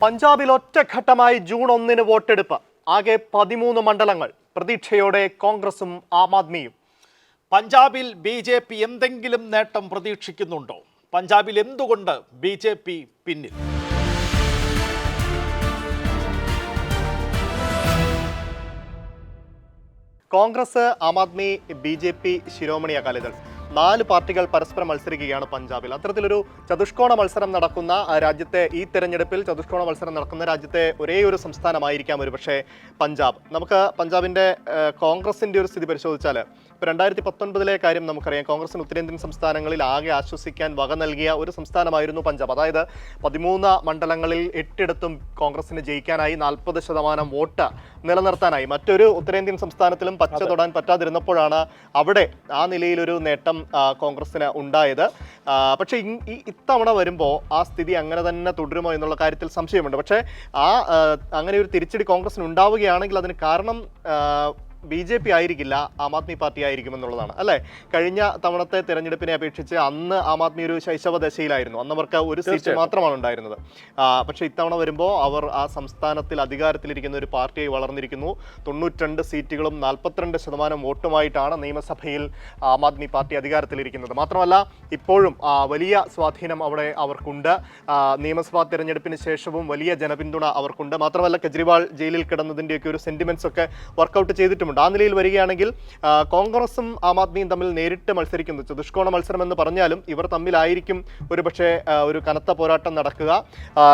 പഞ്ചാബിൽ ഒറ്റഘട്ടമായി ജൂൺ 1 വോട്ടെടുപ്പ്. ആകെ 13 മണ്ഡലങ്ങൾ. പ്രതീക്ഷയോടെ കോൺഗ്രസും ആം ആദ്മിയും. പഞ്ചാബിൽ ബി.ജെ.പി. എന്തെങ്കിലും നേട്ടം പ്രതീക്ഷിക്കുന്നുണ്ടോ? പഞ്ചാബിൽ എന്തുകൊണ്ട് ബി.ജെ.പി. പിന്നിൽ? കോൺഗ്രസ്, ആം ആദ്മി, ബി.ജെ.പി., ശിരോമണി അകാലിദൾ 4 പാർട്ടികൾ പരസ്പരം മത്സരിക്കുകയാണ് പഞ്ചാബിൽ. അത്തരത്തിലൊരു ചതുഷ്കോണ മത്സരം നടക്കുന്ന രാജ്യത്തെ ഈ തെരഞ്ഞെടുപ്പിൽ ചതുഷ്കോണ മത്സരം നടക്കുന്ന രാജ്യത്തെ ഒരേ ഒരു സംസ്ഥാനമായിരിക്കാം ഒരുപക്ഷെ പഞ്ചാബ്. നമുക്ക് പഞ്ചാബിൻ്റെ കോൺഗ്രസിൻ്റെ ഒരു സ്ഥിതി പരിശോധിച്ചാൽ ഇപ്പോൾ 2019 കാര്യം നമുക്കറിയാം. കോൺഗ്രസിന് ഉത്തരേന്ത്യൻ സംസ്ഥാനങ്ങളിൽ ആകെ ആശ്വസിക്കാൻ വക നൽകിയ ഒരു സംസ്ഥാനമായിരുന്നു പഞ്ചാബ്. അതായത് 13 മണ്ഡലങ്ങളിൽ 8 കോൺഗ്രസിന് ജയിക്കാനായി 40% വോട്ട് നിലനിർത്താനായി. മറ്റൊരു ഉത്തരേന്ത്യൻ സംസ്ഥാനത്തിലും പച്ച തൊടാൻ പറ്റാതിരുന്നപ്പോഴാണ് അവിടെ ആ നിലയിലൊരു നേട്ടം കോൺഗ്രസിന് ഉണ്ടായത്. പക്ഷേ ഇത്തവണ വരുമ്പോൾ ആ സ്ഥിതി അങ്ങനെ തന്നെ തുടരുമോ എന്നുള്ള കാര്യത്തിൽ സംശയമുണ്ട്. പക്ഷേ അങ്ങനെ ഒരു തിരിച്ചടി കോൺഗ്രസിന് ഉണ്ടാവുകയാണെങ്കിൽ അതിന് കാരണം ബി.ജെ.പി. ആയിരിക്കില്ല, ആം ആദ്മി പാർട്ടി ആയിരിക്കുമെന്നുള്ളതാണ് അല്ലേ? കഴിഞ്ഞ തവണത്തെ തെരഞ്ഞെടുപ്പിനെ അപേക്ഷിച്ച് അന്ന് ആം ആദ്മി ഒരു ശൈശവ ദശയിലായിരുന്നു. അന്ന് അവർക്ക് ഒരു സീറ്റ് മാത്രമാണ് ഉണ്ടായിരുന്നത്. പക്ഷേ ഇത്തവണ വരുമ്പോൾ അവർ ആ സംസ്ഥാനത്തിൽ അധികാരത്തിലിരിക്കുന്ന ഒരു പാർട്ടിയായി വളർന്നിരിക്കുന്നു. 92 സീറ്റുകളും 42% വോട്ടുമായിട്ടാണ് നിയമസഭയിൽ ആം ആദ്മി പാർട്ടി അധികാരത്തിലിരിക്കുന്നത്. മാത്രമല്ല ഇപ്പോഴും വലിയ സ്വാധീനം അവിടെ അവർക്കുണ്ട്. നിയമസഭാ തെരഞ്ഞെടുപ്പിന് ശേഷവും വലിയ ജനപിന്തുണ അവർക്കുണ്ട്. മാത്രമല്ല കെജ്രിവാൾ ജയിലിൽ കിടന്നതിൻ്റെയൊക്കെ ഒരു സെന്റിമെന്റ്സ് ഒക്കെ വർക്കൗട്ട് ചെയ്തിട്ടുണ്ട്. ആ നിലയിൽ വരികയാണെങ്കിൽ കോൺഗ്രസും ആം ആദ്മിയും തമ്മിൽ നേരിട്ട് മത്സരിക്കുന്നു. ചതുഷ്കോണ മത്സരം എന്ന് പറഞ്ഞാലും ഇവർ തമ്മിലായിരിക്കും ഒരുപക്ഷെ ഒരു കനത്ത പോരാട്ടം നടക്കുക.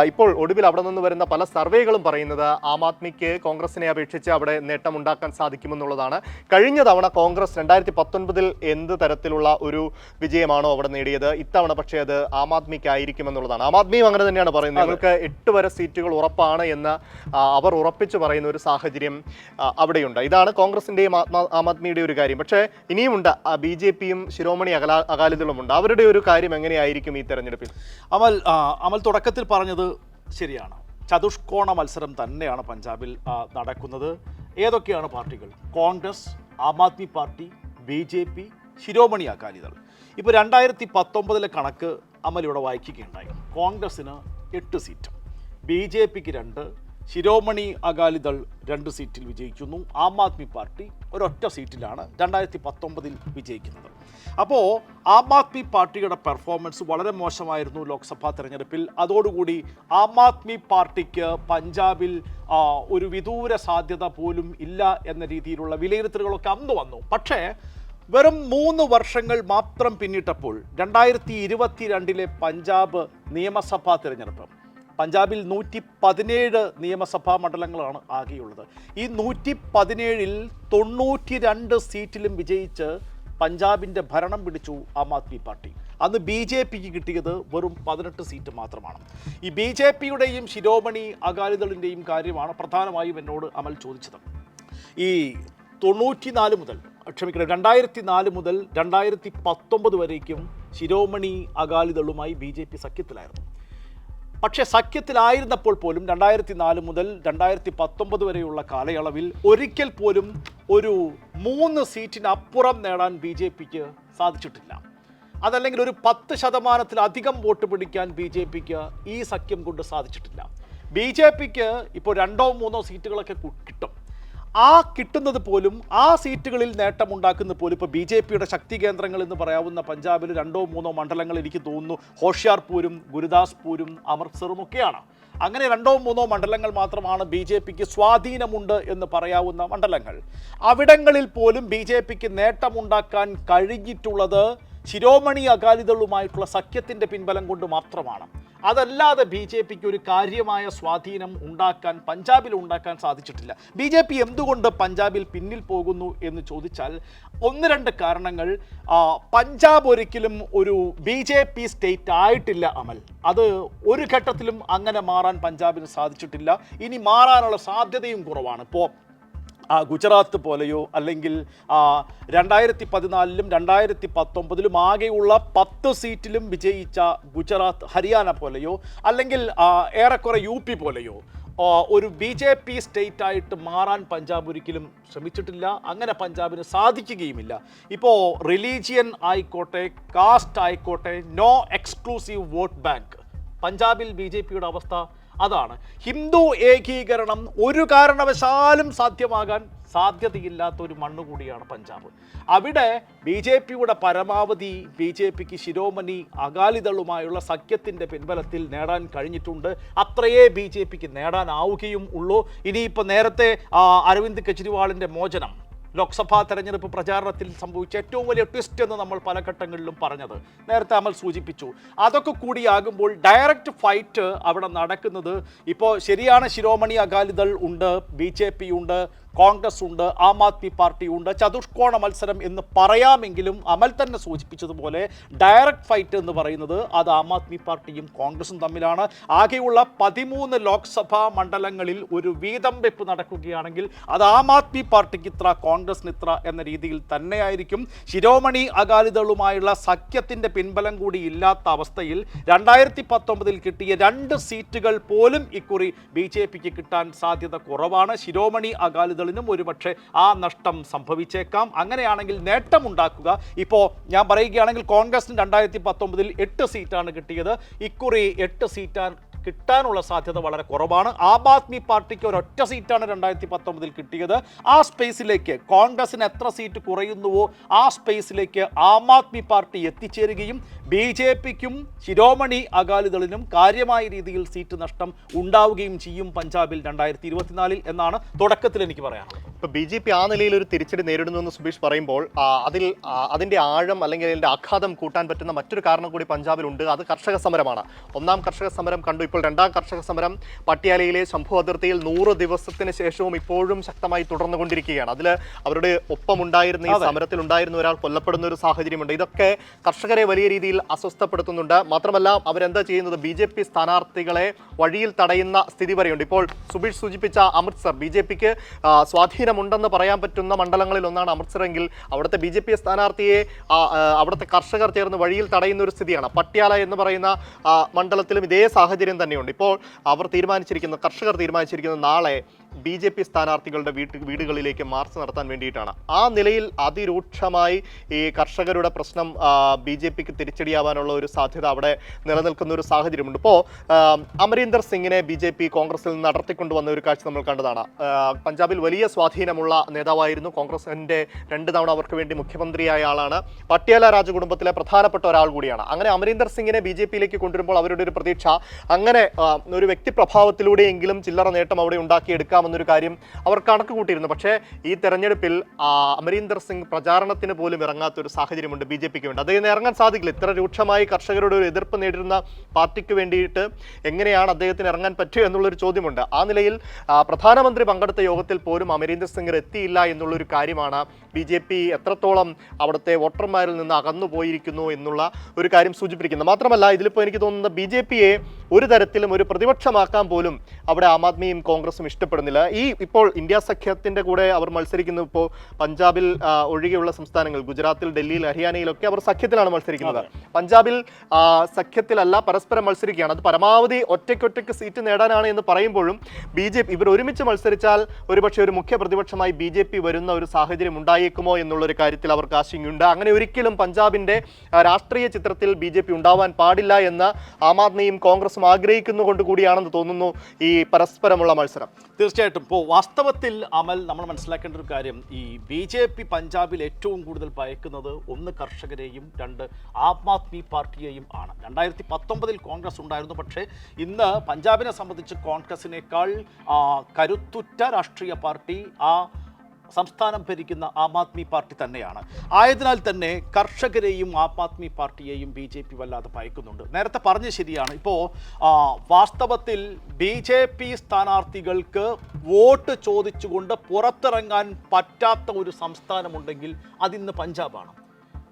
ഇപ്പോൾ ഒടുവിൽ അവിടെ നിന്ന് വരുന്ന പല സർവേകളും പറയുന്നത് ആം ആദ്മിക്ക് കോൺഗ്രസിനെ അപേക്ഷിച്ച് അവിടെ നേട്ടമുണ്ടാക്കാൻ സാധിക്കുമെന്നുള്ളതാണ്. കഴിഞ്ഞ തവണ കോൺഗ്രസ് 2019 എന്ത് തരത്തിലുള്ള ഒരു വിജയമാണോ അവിടെ നേടിയത്, ഇത്തവണ പക്ഷേ അത് ആം ആദ്മിക്കായിരിക്കുമെന്നുള്ളതാണ്. ആം ആദ്മിയും അങ്ങനെ തന്നെയാണ് പറയുന്നത്. ഞങ്ങൾക്ക് 8 വരെ സീറ്റുകൾ ഉറപ്പാണ് എന്ന് അവർ ഉറപ്പിച്ചു പറയുന്ന ഒരു സാഹചര്യം അവിടെയുണ്ട്. ഇതാണ് കോൺഗ്രസിന്റെയും ആം ആദ്മിയുടെ ഒരു കാര്യം. പക്ഷേ ഇനിയുമുണ്ട് ബി.ജെ.പിയും ശിരോമണി അകാലിദളുമുണ്ട്. അവരുടെ ഒരു കാര്യം എങ്ങനെയായിരിക്കും ഈ തെരഞ്ഞെടുപ്പിൽ? അമൽ തുടക്കത്തിൽ പറഞ്ഞത് ശരിയാണ്. ചതുഷ്കോണ മത്സരം തന്നെയാണ് പഞ്ചാബിൽ നടക്കുന്നത്. ഏതൊക്കെയാണ് പാർട്ടികൾ? Congress, Aam Aadmi party, BJP., Shiromani Akali Dal. ഇപ്പോൾ 2019 കണക്ക് അമൽ ഇവിടെ വായിക്കുകയുണ്ടായി. കോൺഗ്രസിന് 8 സീറ്റ്, ബി.ജെ.പിക്ക് 2, ശിരോമണി അകാലിദൾ 2 സീറ്റിൽ വിജയിക്കുന്നു. ആം ആദ്മി പാർട്ടി ഒരൊറ്റ സീറ്റിലാണ് 2019 വിജയിക്കുന്നത്. അപ്പോൾ ആം ആദ്മി പാർട്ടിയുടെ പെർഫോമൻസ് വളരെ മോശമായിരുന്നു ലോക്സഭാ തെരഞ്ഞെടുപ്പിൽ. അതോടുകൂടി ആം ആദ്മി പാർട്ടിക്ക് പഞ്ചാബിൽ ഒരു വിദൂര സാധ്യത പോലും ഇല്ല എന്ന രീതിയിലുള്ള വിലയിരുത്തലുകളൊക്കെ അന്ന് വന്നു. പക്ഷേ വെറും 3 വർഷങ്ങൾ മാത്രം പിന്നിട്ടപ്പോൾ 2022 പഞ്ചാബ് നിയമസഭാ തെരഞ്ഞെടുപ്പ്, പഞ്ചാബിൽ 117 നിയമസഭാ മണ്ഡലങ്ങളാണ് ആകെയുള്ളത്. ഈ 117-ൽ 92 സീറ്റിലും വിജയിച്ച് പഞ്ചാബിൻ്റെ ഭരണം പിടിച്ചു ആം ആദ്മി പാർട്ടി. അന്ന് ബി.ജെ.പിക്ക് കിട്ടിയത് വെറും 18 സീറ്റ് മാത്രമാണ്. ഈ ബി.ജെ.പിയുടെയും ശിരോമണി അകാലിദളിൻ്റെയും കാര്യമാണ് പ്രധാനമായും എന്നോട് അമൽ ചോദിച്ചത്. ഈ 2004 മുതൽ 2019 വരേക്കും ശിരോമണി അകാലിദളുമായി ബി.ജെ.പി. സഖ്യത്തിലായിരുന്നു. പക്ഷേ സഖ്യത്തിലായിരുന്നപ്പോൾ പോലും 2004 മുതൽ 2019 വരെയുള്ള കാലയളവിൽ ഒരിക്കൽ പോലും ഒരു 3 സീറ്റിനപ്പുറം നേടാൻ ബി.ജെ.പിക്ക് സാധിച്ചിട്ടില്ല. അതല്ലെങ്കിൽ ഒരു 10% വോട്ട് പിടിക്കാൻ ബി.ജെ.പിക്ക് ഈ സഖ്യം കൊണ്ട് സാധിച്ചിട്ടില്ല. ബി.ജെ.പിക്ക് ഇപ്പോൾ 2-3 സീറ്റുകളൊക്കെ കിട്ടും. ആ കിട്ടുന്നത് പോലും, ആ സീറ്റുകളിൽ നേട്ടമുണ്ടാക്കുന്നത് പോലും ഇപ്പോൾ ബി.ജെ.പിയുടെ ശക്തി കേന്ദ്രങ്ങൾ എന്ന് പറയാവുന്ന പഞ്ചാബിൽ 2-3 മണ്ഡലങ്ങൾ എനിക്ക് തോന്നുന്നു ഹോഷിയാർപൂരും ഗുരുദാസ്പൂരും അമൃത്സറും ഒക്കെയാണ്. അങ്ങനെ 2-3 മണ്ഡലങ്ങൾ മാത്രമാണ് ബി.ജെ.പിക്ക് സ്വാധീനമുണ്ട് എന്ന് പറയാവുന്ന മണ്ഡലങ്ങൾ. അവിടങ്ങളിൽ പോലും ബി.ജെ.പിക്ക് നേട്ടമുണ്ടാക്കാൻ കഴിഞ്ഞിട്ടുള്ളത് ശിരോമണി അകാലിദളുമായിട്ടുള്ള സഖ്യത്തിൻ്റെ പിൻബലം കൊണ്ട് മാത്രമാണ്. അതല്ലാതെ ബി.ജെ.പിക്ക് ഒരു കാര്യമായ സ്വാധീനം പഞ്ചാബിൽ ഉണ്ടാക്കാൻ സാധിച്ചിട്ടില്ല. ബി.ജെ.പി. എന്തുകൊണ്ട് പഞ്ചാബിൽ പിന്നിൽ പോകുന്നു എന്ന് ചോദിച്ചാൽ 1-2 കാരണങ്ങൾ. പഞ്ചാബ് ഒരിക്കലും ഒരു ബി.ജെ.പി. സ്റ്റേറ്റ് ആയിട്ടില്ല അമൽ. അത് ഒരു ഘട്ടത്തിലും അങ്ങനെ മാറാൻ പഞ്ചാബിന് സാധിച്ചിട്ടില്ല. ഇനി മാറാനുള്ള സാധ്യതയും കുറവാണ്. ഇപ്പോൾ ഗുജറാത്ത് പോലെയോ അല്ലെങ്കിൽ 2014-ലും 2019-ലും ആകെയുള്ള 10 സീറ്റിലും വിജയിച്ച ഗുജറാത്ത്, ഹരിയാന പോലെയോ അല്ലെങ്കിൽ ഏറെക്കുറെ യു.പി. പോലെയോ ഒരു ബി.ജെ.പി. സ്റ്റേറ്റ് ആയിട്ട് മാറാൻ പഞ്ചാബ് ഒരിക്കലും ശ്രമിച്ചിട്ടില്ല. അങ്ങനെ പഞ്ചാബിന് സാധിക്കുകയുമില്ല. ഇപ്പോൾ റിലീജിയൻ ആയിക്കോട്ടെ, കാസ്റ്റ് ആയിക്കോട്ടെ, നോ എക്സ്ക്ലൂസീവ് വോട്ട് ബാങ്ക്. പഞ്ചാബിൽ ബി.ജെ.പിയുടെ അവസ്ഥ അതാണ് ഹിന്ദു ഏകീകരണം ഒരു കാരണവശാലും സാധ്യമാകാൻ സാധ്യതയില്ലാത്ത ഒരു മണ്ണ് കൂടിയാണ് പഞ്ചാബ്. അവിടെ ബി ജെ പിയുടെ പരമാവധി ബി ജെ പിക്ക് ശിരോമണി അകാലിദളുമായുള്ള സഖ്യത്തിൻ്റെ പിൻബലത്തിൽ നേടാൻ കഴിഞ്ഞിട്ടുണ്ട്. അത്രയേ ബി ജെ പിക്ക് നേടാനാവുകയും ഉള്ളൂ. ഇനിയിപ്പോൾ നേരത്തെ അരവിന്ദ് കെജ്രിവാളിൻ്റെ മോചനം ലോക്സഭാ തെരഞ്ഞെടുപ്പ് പ്രചാരണത്തിൽ സംഭവിച്ച ഏറ്റവും വലിയ ട്വിസ്റ്റ് എന്ന് നമ്മൾ പല ഘട്ടങ്ങളിലും പറഞ്ഞത് നേരത്തെ അമൽ സൂചിപ്പിച്ചു. അതൊക്കെ കൂടിയാകുമ്പോൾ ഡയറക്റ്റ് ഫൈറ്റ് അവിടെ നടക്കുന്നത് ഇപ്പോൾ ശരിയാണ്. ശിരോമണി അകാലിദൾ ഉണ്ട്, ബി ജെ പി ഉണ്ട്, കോൺഗ്രസ് ഉണ്ട്, ആം ആദ്മി പാർട്ടി ഉണ്ട്. ചതുഷ്കോണ മത്സരം എന്ന് പറയാമെങ്കിലും അമൽ തന്നെ സൂചിപ്പിച്ചതുപോലെ ഡയറക്റ്റ് ഫൈറ്റ് എന്ന് പറയുന്നത് അത് ആം ആദ്മി പാർട്ടിയും കോൺഗ്രസും തമ്മിലാണ്. ആകെയുള്ള 13 ലോക്സഭാ മണ്ഡലങ്ങളിൽ ഒരു വീതം വെപ്പ് നടക്കുകയാണെങ്കിൽ അത് ആം ആദ്മി പാർട്ടിക്ക് ഇത്ര, കോൺഗ്രസിന് ഇത്ര എന്ന രീതിയിൽ തന്നെയായിരിക്കും. ശിരോമണി അകാലിദളുമായുള്ള സഖ്യത്തിൻ്റെ പിൻബലം കൂടി ഇല്ലാത്ത അവസ്ഥയിൽ 2019 കിട്ടിയ 2 സീറ്റുകൾ പോലും ഇക്കുറി ബി ജെ പിക്ക് കിട്ടാൻ സാധ്യത കുറവാണ്. ശിരോമണി അകാലിദൾ ഒരുപക്ഷെ ആ നഷ്ടം സംഭവിച്ചേക്കാം. അങ്ങനെയാണെങ്കിൽ നേട്ടമുണ്ടാക്കുക. ഇപ്പോൾ ഞാൻ പറയുകയാണെങ്കിൽ കോൺഗ്രസിന് 2019 8 സീറ്റാണ് കിട്ടിയത്. ഇക്കുറി 8 സീറ്റാണ് കിട്ടാനുള്ള സാധ്യത വളരെ കുറവാണ്. ആം ആദ്മി പാർട്ടിക്ക് ഒരൊറ്റ സീറ്റാണ് 2019 കിട്ടിയത്. ആ സ്പേസിലേക്ക് കോൺഗ്രസിന് എത്ര സീറ്റ് കുറയുന്നുവോ ആ സ്പേസിലേക്ക് ആം ആദ്മി പാർട്ടി എത്തിച്ചേരുകയും ബി ജെ പിക്കും ശിരോമണി അകാലിദളിനും കാര്യമായ രീതിയിൽ സീറ്റ് നഷ്ടം ഉണ്ടാവുകയും ചെയ്യും പഞ്ചാബിൽ 2024 എന്നാണ് തുടക്കത്തിൽ എനിക്ക് പറയാനുള്ളത്. ഇപ്പോൾ ബി ജെ പി ആ നിലയിൽ ഒരു തിരിച്ചടി നേരിടുന്നു എന്ന് സുബീഷ് പറയുമ്പോൾ അതിൻ്റെ ആഴം അല്ലെങ്കിൽ അതിൻ്റെ ആഘാതം കൂട്ടാൻ പറ്റുന്ന മറ്റൊരു കാരണം കൂടി പഞ്ചാബിലുണ്ട്. അത് കർഷക സമരമാണ്. ഒന്നാം കർഷക സമരം കണ്ടു. ഇപ്പോൾ രണ്ടാം കർഷക സമരം പട്യാലയിലെ ശംഭു അതിർത്തിയിൽ 100 ദിവസത്തിന് ശേഷവും ഇപ്പോഴും ശക്തമായി തുടർന്നുകൊണ്ടിരിക്കുകയാണ്. അതിൽ അവരുടെ ഒപ്പമുണ്ടായിരുന്ന ഈ സമരത്തിൽ ഉണ്ടായിരുന്ന ഒരാൾ കൊല്ലപ്പെടുന്ന ഒരു സാഹചര്യമുണ്ട്. ഇതൊക്കെ കർഷകരെ വലിയ രീതിയിൽ അസ്വസ്ഥപ്പെടുത്തുന്നുണ്ട്. മാത്രമല്ല അവരെന്താ ചെയ്യുന്നത്, ബി ജെ പി സ്ഥാനാർത്ഥികളെ വഴിയിൽ തടയുന്ന സ്ഥിതി വരെയുണ്ട്. ഇപ്പോൾ സുബീഷ് സൂചിപ്പിച്ച അമൃത്സർ, ബി ജെ പിക്ക് സ്വാധീനമുണ്ടെന്ന് പറയാൻ പറ്റുന്ന മണ്ഡലങ്ങളിൽ ഒന്നാണ് അമൃത്സർ എങ്കിൽ അവിടുത്തെ ബി ജെ പി സ്ഥാനാർത്ഥിയെ അവിടുത്തെ കർഷകർ ചേർന്ന് വഴിയിൽ തടയുന്ന ഒരു സ്ഥിതിയാണ്. പട്യാല എന്ന് പറയുന്ന മണ്ഡലത്തിലും ഇതേ സാഹചര്യം തന്നെയുണ്ട്. ഇപ്പോൾ കർഷകർ തീരുമാനിച്ചിരിക്കുന്നത് നാളെ ബി ജെ പി സ്ഥാനാർത്ഥികളുടെ വീടുകളിലേക്ക് മാർച്ച് നടത്താൻ വേണ്ടിയിട്ടാണ്. ആ നിലയിൽ അതിരൂക്ഷമായി ഈ കർഷകരുടെ പ്രശ്നം ബി ജെ പിക്ക് തിരിച്ചടിയാവാനുള്ള ഒരു സാധ്യത അവിടെ നിലനിൽക്കുന്ന ഒരു സാഹചര്യമുണ്ട്. ഇപ്പോൾ അമരീന്ദർ സിംഗിനെ ബി ജെ പി കോൺഗ്രസിൽ നിന്ന് അടർത്തിക്കൊണ്ടുവന്ന ഒരു കാഴ്ച നമ്മൾ കണ്ടതാണ്. പഞ്ചാബിൽ വലിയ സ്വാധീനമുള്ള നേതാവായിരുന്നു. കോൺഗ്രസിൻ്റെ 2 തവണ അവർക്ക് വേണ്ടി മുഖ്യമന്ത്രിയായ ആളാണ്. പട്യാല രാജകുടുംബത്തിലെ പ്രധാനപ്പെട്ട ഒരാൾ കൂടിയാണ്. അങ്ങനെ അമരീന്ദർ സിംഗിനെ ബി ജെ പിയിലേക്ക് കൊണ്ടുവരുമ്പോൾ അവരുടെ ഒരു പ്രതീക്ഷ അങ്ങനെ ഒരു വ്യക്തിപ്രഭാവത്തിലൂടെയെങ്കിലും ചില്ലറ നേട്ടം അവിടെ ഉണ്ടാക്കിയെടുക്കാമെന്നൊരു കാര്യം അവർ കണക്ക് കൂട്ടിയിരുന്നു. പക്ഷേ ഈ തെരഞ്ഞെടുപ്പിൽ അമരീന്ദർ സിംഗ് പ്രചാരണത്തിന് പോലും ഇറങ്ങാത്തൊരു സാഹചര്യമുണ്ട് ബി ജെ പിക്ക് വേണ്ടി. അദ്ദേഹത്തിന് ഇറങ്ങാൻ സാധിക്കില്ല. ഇത്ര രൂക്ഷമായി കർഷകരുടെ ഒരു എതിർപ്പ് നേരിടുന്ന പാർട്ടിക്ക് വേണ്ടിയിട്ട് എങ്ങനെയാണ് അദ്ദേഹത്തിന് ഇറങ്ങാൻ പറ്റുക എന്നുള്ളൊരു ചോദ്യമുണ്ട്. ആ നിലയിൽ പ്രധാനമന്ത്രി പങ്കെടുത്ത യോഗത്തിൽ പോലും അമരീന്ദർ സിംഗ് എത്തിയില്ല എന്നുള്ളൊരു കാര്യമാണ് ബി ജെ പി എത്രത്തോളം അവിടുത്തെ വോട്ടർമാരിൽ നിന്ന് അകന്നു പോയിരിക്കുന്നു എന്നുള്ള ഒരു കാര്യം സൂചിപ്പിക്കുന്നത്. മാത്രമല്ല ഇതിലിപ്പോൾ എനിക്ക് തോന്നുന്നത് ബി ജെ പിയെ ഒരു തരത്തിലും ഒരു പ്രതിപക്ഷമാക്കാൻ പോലും അവിടെ ആം ആദ്മിയും കോൺഗ്രസും ഇഷ്ടപ്പെടുന്നില്ല. ഇപ്പോൾ ഇന്ത്യ സഖ്യത്തിൻ്റെ കൂടെ അവർ മത്സരിക്കുന്നത് ഇപ്പോൾ പഞ്ചാബിൽ ഒഴികെയുള്ള സംസ്ഥാനങ്ങൾ ഗുജറാത്തിൽ, ഡൽഹിയിൽ, ഹരിയാനയിലൊക്കെ അവർ സഖ്യത്തിലാണ് മത്സരിക്കുന്നത്. പഞ്ചാബിൽ സഖ്യത്തിലല്ല, പരസ്പരം മത്സരിക്കുകയാണ്. അത് പരമാവധി ഒറ്റയ്ക്കൊറ്റയ്ക്ക് സീറ്റ് നേടാനാണ് എന്ന് പറയുമ്പോഴും ബി ജെ പി ഇവർ ഒരുമിച്ച് മത്സരിച്ചാൽ ഒരുപക്ഷെ ഒരു മുഖ്യ പ്രതിപക്ഷമായി ബി ജെ പി വരുന്ന ഒരു സാഹചര്യം ഉണ്ടായേക്കുമോ എന്നുള്ളൊരു കാര്യത്തിൽ അവർക്ക് ആശങ്കയുണ്ട്. അങ്ങനെ ഒരിക്കലും പഞ്ചാബിൻ്റെ രാഷ്ട്രീയ ചിത്രത്തിൽ ബി ജെ പി ഉണ്ടാവാൻ പാടില്ല എന്ന് ആം ആദ്മിയും കോൺഗ്രസും ആഗ്രഹിക്കുന്നുകൊണ്ട് കൂടിയാണെന്ന് തോന്നുന്നു ഈ പരസ്പരമുള്ള മത്സരം. തീർച്ചയായിട്ടും. ഇപ്പോൾ വാസ്തവത്തിൽ അമൽ നമ്മൾ മനസ്സിലാക്കേണ്ട ഒരു കാര്യം, ഈ ബി ജെ പി പഞ്ചാബിൽ ഏറ്റവും കൂടുതൽ ഭയക്കുന്നത് 1 കർഷകരെയും 2 ആം ആദ്മി പാർട്ടിയെയും ആണ്. 2019 കോൺഗ്രസ് ഉണ്ടായിരുന്നു. പക്ഷേ ഇന്ന് പഞ്ചാബിനെ സംബന്ധിച്ച് കോൺഗ്രസിനേക്കാൾ കരുത്തുറ്റ രാഷ്ട്രീയ പാർട്ടി സംസ്ഥാനം ഭരിക്കുന്ന ആം ആദ്മി പാർട്ടി തന്നെയാണ്. ആയതിനാൽ തന്നെ കർഷകരെയും Aam Aadmi പാർട്ടിയെയും B J P വല്ലാതെ ഭയക്കുന്നുണ്ട്. നേരത്തെ പറഞ്ഞ ശരിയാണ്. ഇപ്പോൾ വാസ്തവത്തിൽ ബി ജെ പി സ്ഥാനാർത്ഥികൾക്ക് വോട്ട് ചോദിച്ചുകൊണ്ട് പുറത്തിറങ്ങാൻ പറ്റാത്ത ഒരു സംസ്ഥാനമുണ്ടെങ്കിൽ അതിന്ന് പഞ്ചാബാണ്.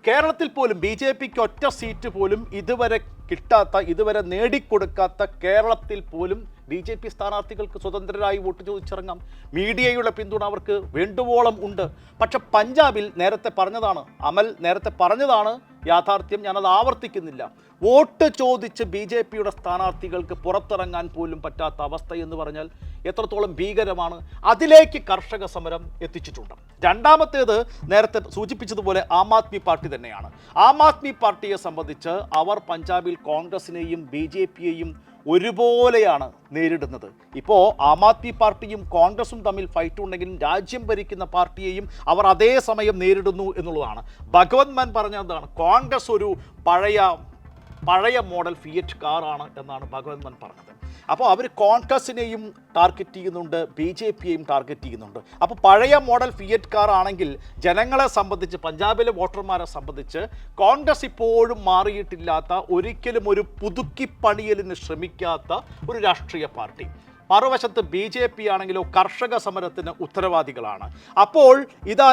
കേരളത്തിൽ പോലും ബി ജെ പിക്ക് ഒറ്റ സീറ്റ് പോലും ഇതുവരെ കിട്ടാത്ത, ഇതുവരെ നേടിക്കൊടുക്കാത്ത കേരളത്തിൽ പോലും ബി ജെ പി സ്ഥാനാർത്ഥികൾക്ക് സ്വതന്ത്രരായി വോട്ട് ചോദിച്ചിറങ്ങാം. മീഡിയയുടെ പിന്തുണ അവർക്ക് വേണ്ടുവോളം ഉണ്ട്. പക്ഷെ പഞ്ചാബിൽ നേരത്തെ പറഞ്ഞതാണ് യാഥാർത്ഥ്യം. ഞാനത് ആവർത്തിക്കുന്നില്ല. വോട്ട് ചോദിച്ച് ബി ജെ പിയുടെ സ്ഥാനാർത്ഥികൾക്ക് പുറത്തിറങ്ങാൻ പോലും പറ്റാത്ത അവസ്ഥ എന്ന് പറഞ്ഞാൽ എത്രത്തോളം ഭീകരമാണ്, അതിലേക്ക് കർഷക സമരം എത്തിച്ചിട്ടുണ്ട്. രണ്ടാമത്തേത് നേരത്തെ സൂചിപ്പിച്ചതുപോലെ ആം ആദ്മി പാർട്ടി തന്നെയാണ്. ആം ആദ്മി പാർട്ടിയെ സംബന്ധിച്ച് അവർ പഞ്ചാബിൽ കോൺഗ്രസിനെയും BJPയെയും ഒരുപോലെയാണ് നേരിടുന്നത്. ഇപ്പോൾ ആം ആദ്മി പാർട്ടിയും കോൺഗ്രസും തമ്മിൽ ഫൈറ്റ് ഉണ്ടെങ്കിലും രാജ്യം ഭരിക്കുന്ന പാർട്ടിയെയും അവർ അതേ സമയം നേരിടുന്നു എന്നുള്ളതാണ്. ഭഗവത് മാൻ പറഞ്ഞതാണ്, കോൺഗ്രസ് ഒരു പഴയ മോഡൽ ഫിയറ്റ് കാറാണ് എന്നാണ് ഭഗവത് മാൻ പറഞ്ഞത്. അപ്പോൾ അവർ കോൺഗ്രസിനെയും ടാർഗറ്റ് ചെയ്യുന്നുണ്ട്, BJPയെയും ടാർഗറ്റ് ചെയ്യുന്നുണ്ട്. അപ്പോൾ പഴയ മോഡൽ ഫിയറ്റ് കാർ ആണെങ്കിൽ ജനങ്ങളെ സംബന്ധിച്ച്, പഞ്ചാബിലെ വോട്ടർമാരെ സംബന്ധിച്ച് കോൺഗ്രസ് ഇപ്പോഴും മാറിയിട്ടില്ലാത്ത, ഒരിക്കലും ഒരു പുതുക്കിപ്പണിയലിന് ശ്രമിക്കാത്ത ഒരു രാഷ്ട്രീയ പാർട്ടി. മറുവശത്ത് BJP ആണെങ്കിലോ കർഷക സമരത്തിന് ഉത്തരവാദികളാണ്. അപ്പോൾ ഇതാ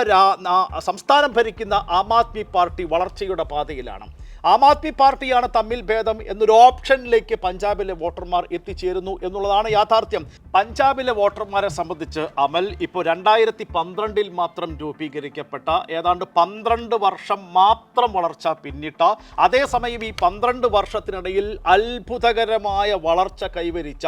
സംസ്ഥാനം ഭരിക്കുന്ന ആം ആദ്മി പാർട്ടി വളർച്ചയുടെ പാതയിലാണ്. ആം ആദ്മി പാർട്ടിയാണ് തമ്മിൽ ഭേദം എന്നൊരു ഓപ്ഷനിലേക്ക് പഞ്ചാബിലെ വോട്ടർമാർ എത്തിച്ചേരുന്നു എന്നുള്ളതാണ് യാഥാർത്ഥ്യം. പഞ്ചാബിലെ വോട്ടർമാരെ സംബന്ധിച്ച് അമൽ, ഇപ്പോൾ 2012 മാത്രം രൂപീകരിക്കപ്പെട്ട, ഏതാണ്ട് 12 വർഷം മാത്രം വളർച്ച പിന്നിട്ട, അതേസമയം ഈ 12 വർഷത്തിനിടയിൽ അത്ഭുതകരമായ വളർച്ച കൈവരിച്ച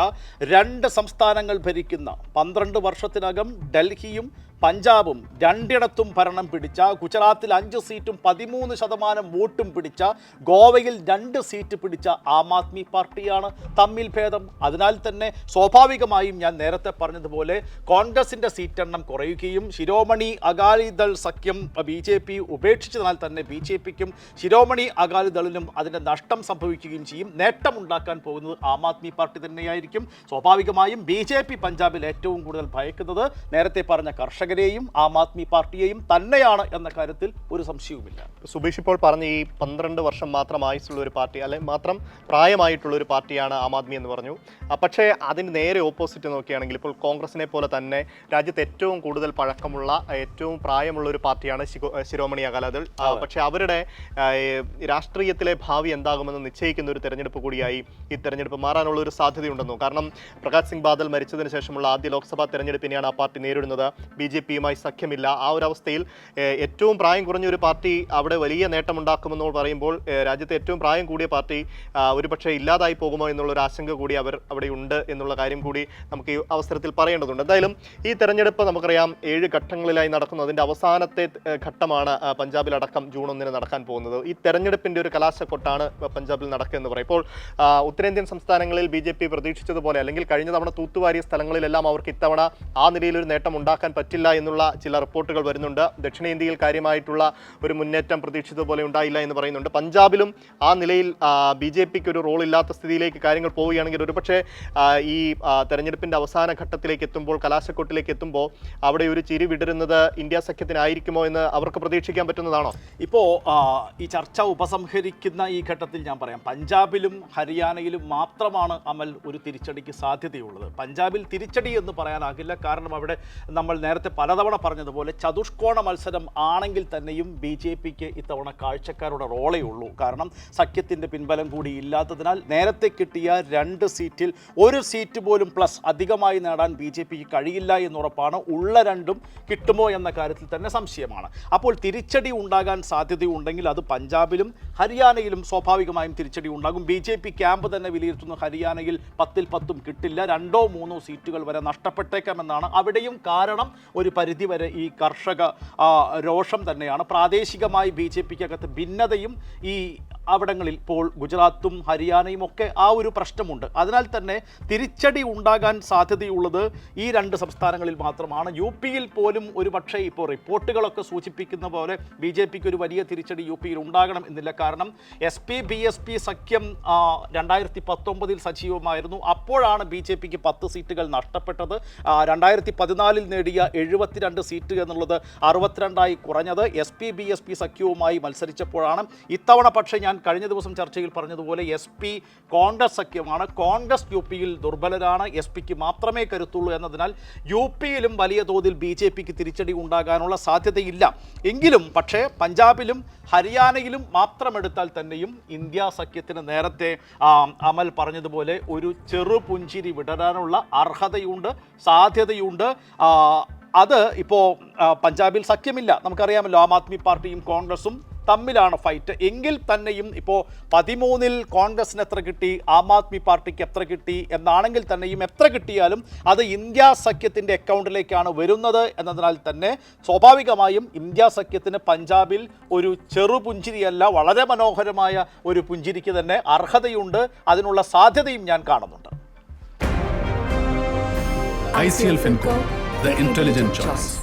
2 സംസ്ഥാനങ്ങൾ ഭരിക്കുന്ന, 12 വർഷത്തിനകം ഡൽഹിയും പഞ്ചാബും രണ്ടിടത്തും ഭരണം പിടിച്ച, ഗുജറാത്തിൽ 5 സീറ്റും 13% വോട്ടും പിടിച്ച, ഗോവയിൽ 2 സീറ്റ് പിടിച്ച ആം ആദ്മി പാർട്ടിയാണ് തമ്മിൽ ഭേദം. അതിനാൽ തന്നെ സ്വാഭാവികമായും ഞാൻ നേരത്തെ പറഞ്ഞതുപോലെ കോൺഗ്രസിൻ്റെ സീറ്റെണ്ണം കുറയുകയും ശിരോമണി അകാലിദൾ സഖ്യം BJP ഉപേക്ഷിച്ചതിനാൽ തന്നെ BJPക്കും ശിരോമണി അകാലിദളിനും അതിൻ്റെ നഷ്ടം സംഭവിക്കുകയും ചെയ്യും. നേട്ടമുണ്ടാക്കാൻ പോകുന്നത് ആം ആദ്മി പാർട്ടി തന്നെയായിരിക്കും. സ്വാഭാവികമായും BJP പഞ്ചാബിൽ ഏറ്റവും കൂടുതൽ ഭയക്കുന്നത് നേരത്തെ പറഞ്ഞ കർഷകരെയും ആം ആദ്മി പാർട്ടിയെയും തന്നെയാണ് എന്ന കാര്യത്തിൽ ഒരു സംശയവുമില്ല. സുബീഷ് ഇപ്പോൾ പറഞ്ഞ ഈ 12 വർഷം മാത്രം ആയുസുള്ള ഒരു പാർട്ടി, അല്ലെങ്കിൽ മാത്രം പ്രായമായിട്ടുള്ള ഒരു പാർട്ടിയാണ് ആം ആദ്മി എന്ന് പറഞ്ഞു. പക്ഷേ അതിന് നേരെ ഓപ്പോസിറ്റ് നോക്കുകയാണെങ്കിൽ ഇപ്പോൾ കോൺഗ്രസിനെ പോലെ തന്നെ രാജ്യത്ത് ഏറ്റവും കൂടുതൽ പഴക്കമുള്ള, ഏറ്റവും പ്രായമുള്ള ഒരു പാർട്ടിയാണ് ശിരോമണി അകാലിദൾ. പക്ഷേ അവരുടെ രാഷ്ട്രീയത്തിലെ ഭാവി എന്താകുമെന്ന് നിശ്ചയിക്കുന്ന ഒരു തെരഞ്ഞെടുപ്പ് കൂടിയായി ഈ തെരഞ്ഞെടുപ്പ് മാറാനുള്ള ഒരു സാധ്യതയുണ്ടെന്നു. കാരണം പ്രകാശ് സിംഗ് ബാദൽ മരിച്ചതിന് ശേഷമുള്ള ആദ്യ ലോക്സഭാ തെരഞ്ഞെടുപ്പിനെയാണ് ആ പാർട്ടി നേരിടുന്നത്. BJPയുമായി സഖ്യമില്ല. ആ ഒരു അവസ്ഥയിൽ ഏറ്റവും പ്രായം കുറഞ്ഞ ഒരു പാർട്ടി അവിടെ വലിയ നേട്ടമുണ്ടാക്കുമെന്ന് പറയുമ്പോൾ രാജ്യത്തെ ഏറ്റവും പ്രായം കൂടിയ പാർട്ടി ഒരുപക്ഷെ ഇല്ലാതായി പോകുമോ എന്നുള്ളൊരു ആശങ്ക കൂടി അവിടെ ഉണ്ട് എന്നുള്ള കാര്യം കൂടി നമുക്ക് ഈ അവസരത്തിൽ പറയേണ്ടതുണ്ട്. എന്തായാലും ഈ തെരഞ്ഞെടുപ്പ് നമുക്കറിയാം 7 ഘട്ടങ്ങളിലായി നടക്കുന്നു. അതിൻ്റെ അവസാനത്തെ ഘട്ടമാണ് പഞ്ചാബിലടക്കം ജൂൺ 1 നടക്കാൻ പോകുന്നത്. ഈ തെരഞ്ഞെടുപ്പിൻ്റെ ഒരു കലാശക്കൊട്ടാണ് പഞ്ചാബിൽ നടക്കുക എന്ന് പറയും. ഇപ്പോൾ ഉത്തരേന്ത്യൻ സംസ്ഥാനങ്ങളിൽ BJP പ്രതീക്ഷിച്ചതുപോലെ, അല്ലെങ്കിൽ കഴിഞ്ഞ തവണ തൂത്തുവാരിയ സ്ഥലങ്ങളിലെല്ലാം അവർക്ക് ഇത്തവണ ആ നിലയിലൊരു നേട്ടം ഉണ്ടാക്കാൻ പറ്റില്ല എന്നുള്ള ചില റിപ്പോർട്ടുകൾ വരുന്നുണ്ട്. ദക്ഷിണേന്ത്യയിൽ കാര്യമായിട്ടുള്ള ഒരു മുന്നേറ്റം പ്രതീക്ഷിച്ചതുപോലെ ഉണ്ടായില്ല എന്ന് പറയുന്നുണ്ട്. പഞ്ചാബിലും ആ നിലയിൽ BJPക്ക് ഒരു റോൾ ഇല്ലാത്ത സ്ഥിതിയിലേക്ക് കാര്യങ്ങൾ പോവുകയാണെങ്കിൽ ഒരുപക്ഷെ ഈ തെരഞ്ഞെടുപ്പിൻ്റെ അവസാന ഘട്ടത്തിലേക്ക് എത്തുമ്പോൾ, കലാശക്കൊട്ടിലേക്ക് എത്തുമ്പോൾ അവിടെ ഒരു ചിരി വിടരുന്നത് ഇന്ത്യ സഖ്യത്തിനായിരിക്കുമോ എന്ന് അവർക്ക് പ്രതീക്ഷിക്കാൻ പറ്റുന്നതാണോ? ഇപ്പോൾ ഈ ചർച്ച ഉപസംഹരിക്കുന്ന ഈ ഘട്ടത്തിൽ ഞാൻ പറയാം, പഞ്ചാബിലും ഹരിയാനയിലും മാത്രമാണ് അമൽ ഒരു തിരിച്ചടിക്ക് സാധ്യതയുള്ളത്. പഞ്ചാബിൽ തിരിച്ചടി എന്ന് പറയാനാകില്ല. കാരണം അവിടെ നമ്മൾ നേരത്തെ പലതവണ പറഞ്ഞതുപോലെ ചതുഷ്കോണ മത്സരം ആണെങ്കിൽ തന്നെയും BJPക്ക് ഇത്തവണ കാഴ്ചക്കാരുടെ റോളേ ഉള്ളൂ. കാരണം സഖ്യത്തിൻ്റെ പിൻബലം കൂടി ഇല്ലാത്തതിനാൽ നേരത്തെ കിട്ടിയ 2 സീറ്റിൽ 1 സീറ്റ് പോലും പ്ലസ് അധികമായി നേടാൻ BJPക്ക് കഴിയില്ല എന്നുറപ്പാണ്. ഉള്ള 2ഉം കിട്ടുമോ എന്ന കാര്യത്തിൽ തന്നെ സംശയമാണ്. അപ്പോൾ തിരിച്ചടി ഉണ്ടാകാൻ സാധ്യതയുണ്ടെങ്കിൽ അത് പഞ്ചാബിലും ഹരിയാനയിലും സ്വാഭാവികമായും തിരിച്ചടി ഉണ്ടാകും. BJP ക്യാമ്പ് തന്നെ വിലയിരുത്തുന്നു ഹരിയാനയിൽ 10ൽ 10ഉം കിട്ടില്ല, 2ഓ 3ഓ സീറ്റുകൾ വരെ നഷ്ടപ്പെട്ടേക്കാമെന്നാണ്. അവിടെയും കാരണം ഒരു പരിധിവരെ ഈ കർഷക രോഷം തന്നെയാണ്. പ്രാദേശികമായി BJPക്കകത്ത് ഭിന്നതയും ഈ അവിടങ്ങളിൽ ഇപ്പോൾ ഗുജറാത്തും ഹരിയാനയും ഒക്കെ ആ ഒരു പ്രശ്നമുണ്ട്. അതിനാൽ തന്നെ തിരിച്ചടി ഉണ്ടാകാൻ സാധ്യതയുള്ളത് ഈ 2 സംസ്ഥാനങ്ങളിൽ മാത്രമാണ്. UPയിൽ പോലും ഒരു പക്ഷേ ഇപ്പോൾ റിപ്പോർട്ടുകളൊക്കെ സൂചിപ്പിക്കുന്ന പോലെ BJPക്ക് ഒരു വലിയ തിരിച്ചടി UPയിൽ ഉണ്ടാകണം എന്നില്ല. കാരണം SP-BSP സഖ്യം 2019 സജീവമായിരുന്നു. അപ്പോഴാണ് BJPക്ക് 10 സീറ്റുകൾ നഷ്ടപ്പെട്ടത്. 2014 നേടിയ 72 സീറ്റ് എന്നുള്ളത് 62ആയി കുറഞ്ഞത് SP-BSP സഖ്യവുമായി മത്സരിച്ചപ്പോഴാണ്. ഇത്തവണ പക്ഷേ ഞാൻ കഴിഞ്ഞ ദിവസം ചർച്ചയിൽ പറഞ്ഞതുപോലെ SP കോൺഗ്രസ് സഖ്യമാണ്. കോൺഗ്രസ് UPയിൽ ദുർബലരാണ്, SPക്ക് മാത്രമേ കരുത്തുള്ളൂ എന്നതിനാൽ UPയിലും വലിയ തോതിൽ BJPക്ക് തിരിച്ചടി ഉണ്ടാകാനുള്ള സാധ്യതയില്ല. എങ്കിലും പക്ഷേ പഞ്ചാബിലും ഹരിയാനയിലും മാത്രമെടുത്താൽ തന്നെയും ഇന്ത്യ സഖ്യത്തിന് നേരത്തെ അമൽ പറഞ്ഞതുപോലെ ഒരു ചെറുപുഞ്ചിരി വിടരാനുള്ള അർഹതയുണ്ട്, സാധ്യതയുണ്ട്. അത് ഇപ്പോൾ പഞ്ചാബിൽ സഖ്യമില്ല. നമുക്കറിയാമല്ലോ, ആം ആദ്മി പാർട്ടിയും കോൺഗ്രസും തമ്മിലാണ് ഫൈറ്റ് എങ്കിൽ തന്നെയും ഇപ്പോൾ 13-ൽ കോൺഗ്രസിന് എത്ര കിട്ടി, ആം ആദ്മി പാർട്ടിക്ക് എത്ര കിട്ടി എന്നാണെങ്കിൽ തന്നെയും എത്ര കിട്ടിയാലും അത് ഇന്ത്യ സഖ്യത്തിൻ്റെ അക്കൗണ്ടിലേക്കാണ് വരുന്നത് എന്നതിനാൽ തന്നെ സ്വാഭാവികമായും ഇന്ത്യ സഖ്യത്തിന് പഞ്ചാബിൽ ഒരു ചെറുപുഞ്ചിരിയല്ല, വളരെ മനോഹരമായ ഒരു പുഞ്ചിരിക്ക് തന്നെ അർഹതയുണ്ട്, അതിനുള്ള സാധ്യതയും ഞാൻ കാണുന്നുണ്ട്. ICL Finco, the intelligent choice.